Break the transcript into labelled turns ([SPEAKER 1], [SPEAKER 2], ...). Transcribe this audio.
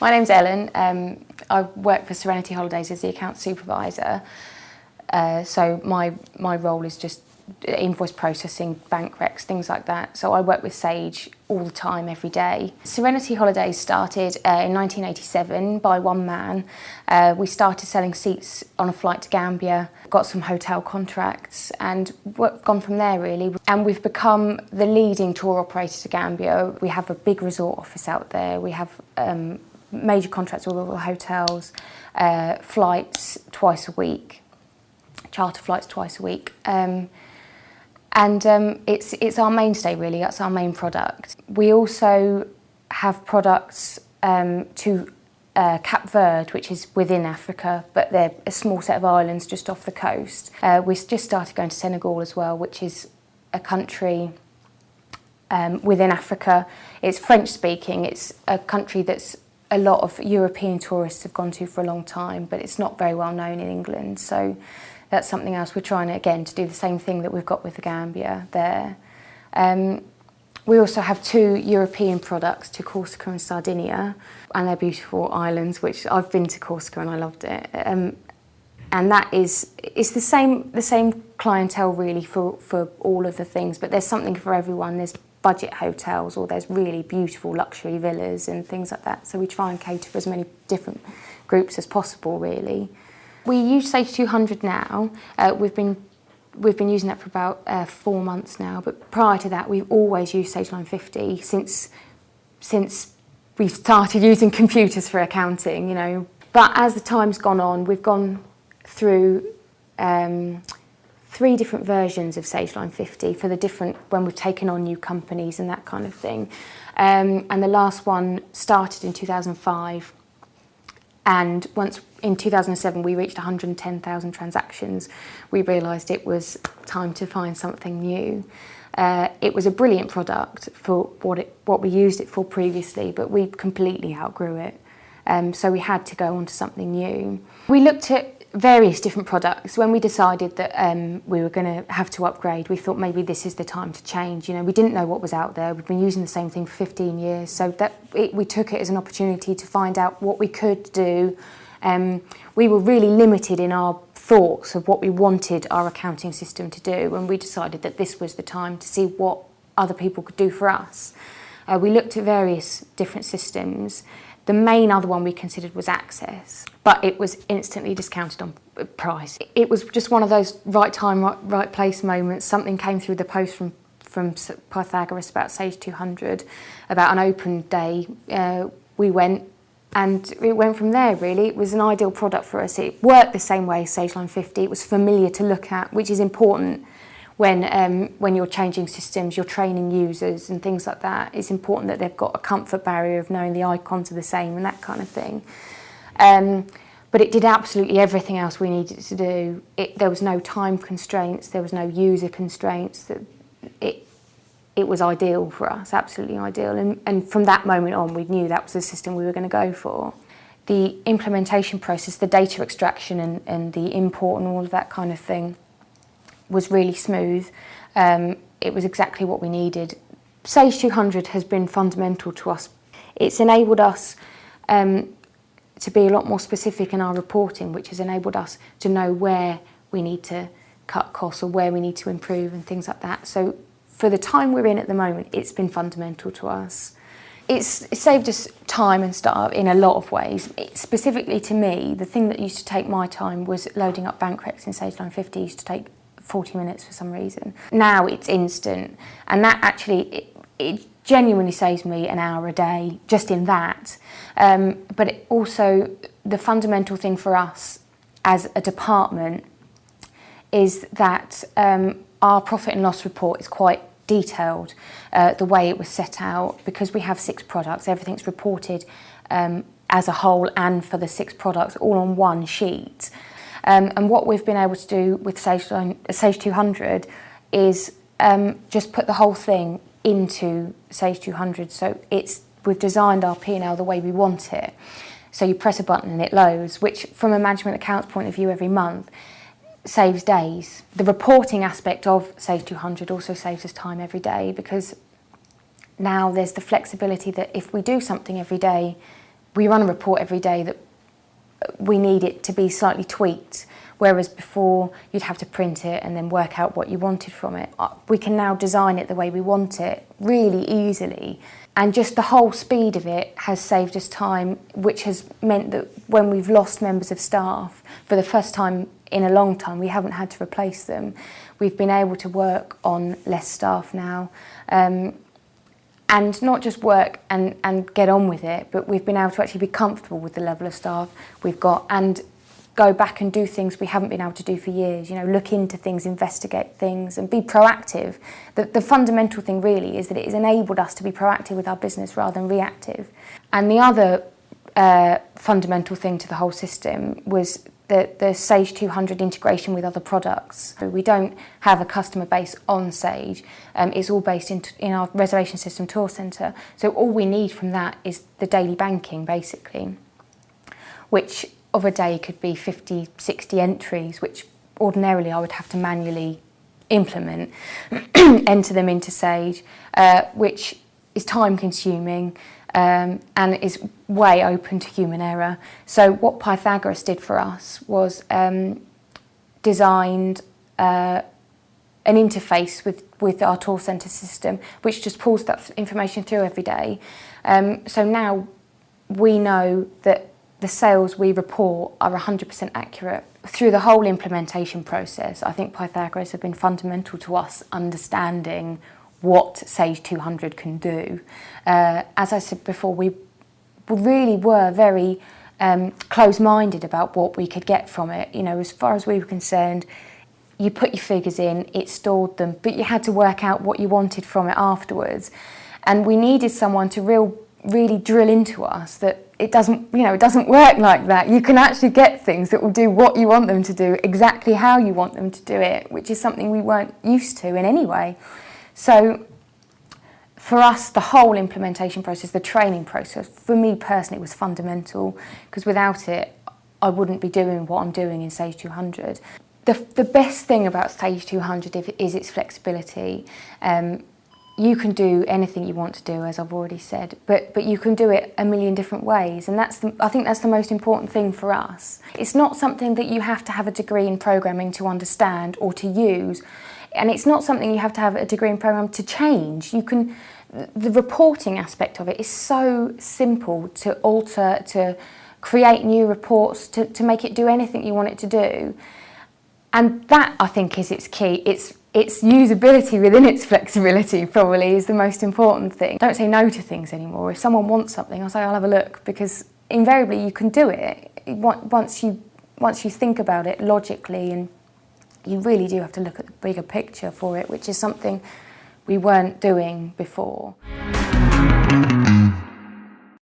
[SPEAKER 1] My name's Ellen. I work for Serenity Holidays as the account supervisor. So my role is just invoice processing, bank recs, things like that. So I work with Sage all the time, every day. Serenity Holidays started in 1987 by one man. We started selling seats on a flight to Gambia, got some hotel contracts and gone from there really. And we've become the leading tour operator to Gambia. We have a big resort office out there. We have major contracts with all the hotels, flights twice a week, charter flights twice a week. It's our mainstay really, that's our main product. We also have products to Cape Verde, which is within Africa, but they're a small set of islands just off the coast. We just started going to Senegal as well, which is a country within Africa. It's French speaking, it's a country that's a lot of European tourists have gone to for a long time, but it's not very well known in England. So that's something else we're trying to do the same thing that we've got with the Gambia there. We also have two European products to Corsica and Sardinia, and they're beautiful islands, which I've been to Corsica and I loved it. And it's the same clientele really for all of the things, but there's something for everyone. There's budget hotels or there's really beautiful luxury villas and things like that. So we try and cater for as many different groups as possible really. We use Sage 200 now. We've been using that for about 4 months now, but prior to that we've always used Sage 950 since we started using computers for accounting, you know. But as the time's gone on, we've gone through 3 different versions of Sage 950 for the different, when we've taken on new companies and that kind of thing. And the last one started in 2005. And once in 2007 we reached 110,000 transactions, we realised it was time to find something new. It was a brilliant product for what we used it for previously, but we completely outgrew it. So we had to go on to something new. We looked at various different products. When we decided that we were going to have to upgrade, we thought maybe this is the time to change. You know, we didn't know what was out there. We've been using the same thing for 15 years, so we took it as an opportunity to find out what we could do. We were really limited in our thoughts of what we wanted our accounting system to do, and we decided that this was the time to see what other people could do for us. We looked at various different systems. The main other one we considered was Access, but it was instantly discounted on price. It was just one of those right time, right place moments. Something came through the post from Pythagoras about Sage 200, about an open day. We went, and it went from there really. It was an ideal product for us. It worked the same way as Sage 950. It was familiar to look at, which is important when you're changing systems, you're training users and things like that. It's important that they've got a comfort barrier of knowing the icons are the same and that kind of thing. But it did absolutely everything else we needed to do. There was no time constraints, there was no user constraints. It was ideal for us, absolutely ideal. And from that moment on, we knew that was the system we were going to go for. The implementation process, the data extraction and the import and all of that kind of thing was really smooth. It was exactly what we needed. Sage 200 has been fundamental to us. It's enabled us to be a lot more specific in our reporting, which has enabled us to know where we need to cut costs or where we need to improve and things like that. So for the time we're in at the moment, it's been fundamental to us. It saved us time and stuff in a lot of ways. Specifically to me, the thing that used to take my time was loading up bank recs in Sage 950 used to take 40 minutes for some reason. Now it's instant, and that actually, it genuinely saves me an hour a day just in that. But it also, the fundamental thing for us as a department is that our profit and loss report is quite detailed, the way it was set out. Because we have 6 products, everything's reported as a whole and for the 6 products all on one sheet. And what we've been able to do with Sage 200 is just put the whole thing into Sage 200. So we've designed our P&L the way we want it. So you press a button and it loads, which from a management accounts point of view every month saves days. The reporting aspect of Sage 200 also saves us time every day, because now there's the flexibility that if we do something every day, we run a report every day that we need it to be slightly tweaked, whereas before you'd have to print it and then work out what you wanted from it. We can now design it the way we want it really easily, and just the whole speed of it has saved us time, which has meant that when we've lost members of staff for the first time in a long time, we haven't had to replace them. We've been able to work on less staff now, and not just work and get on with it, but we've been able to actually be comfortable with the level of staff we've got and go back and do things we haven't been able to do for years, look into things, investigate things and be proactive. The fundamental thing really is that it has enabled us to be proactive with our business rather than reactive. And the other fundamental thing to the whole system was the Sage 200 integration with other products. So we don't have a customer base on Sage, it's all based in our reservation system tour centre. So all we need from that is the daily banking basically, which of a day could be 50, 60 entries, which ordinarily I would have to manually implement, enter them into Sage, which is time consuming and is way open to human error. So what Pythagoras did for us was designed an interface with our tour centre system, which just pulls that information through every day. So now we know that the sales we report are 100% accurate. Through the whole implementation process, I think Pythagoras have been fundamental to us understanding what Sage 200 can do. As I said before, we really were very close-minded about what we could get from it. As far as we were concerned, you put your figures in, it stored them, but you had to work out what you wanted from it afterwards. And we needed someone to really drill into us that it doesn't work like that. You can actually get things that will do what you want them to do, exactly how you want them to do it, which is something we weren't used to in any way. So for us, the whole implementation process, the training process, for me personally, was fundamental, because without it, I wouldn't be doing what I'm doing in Sage 200. The best thing about Sage 200 is its flexibility. You can do anything you want to do, as I've already said, but you can do it a million different ways, and I think that's the most important thing for us. It's not something that you have to have a degree in programming to understand or to use, and it's not something you have to have a degree in programming to change. The reporting aspect of it is so simple to alter, to create new reports, to make it do anything you want it to do, and that, I think, is its key. Its usability within its flexibility probably is the most important thing. Don't say no to things anymore. If someone wants something, I'll say I'll have a look, because invariably you can do it once you think about it logically, and you really do have to look at the bigger picture for it, which is something we weren't doing before.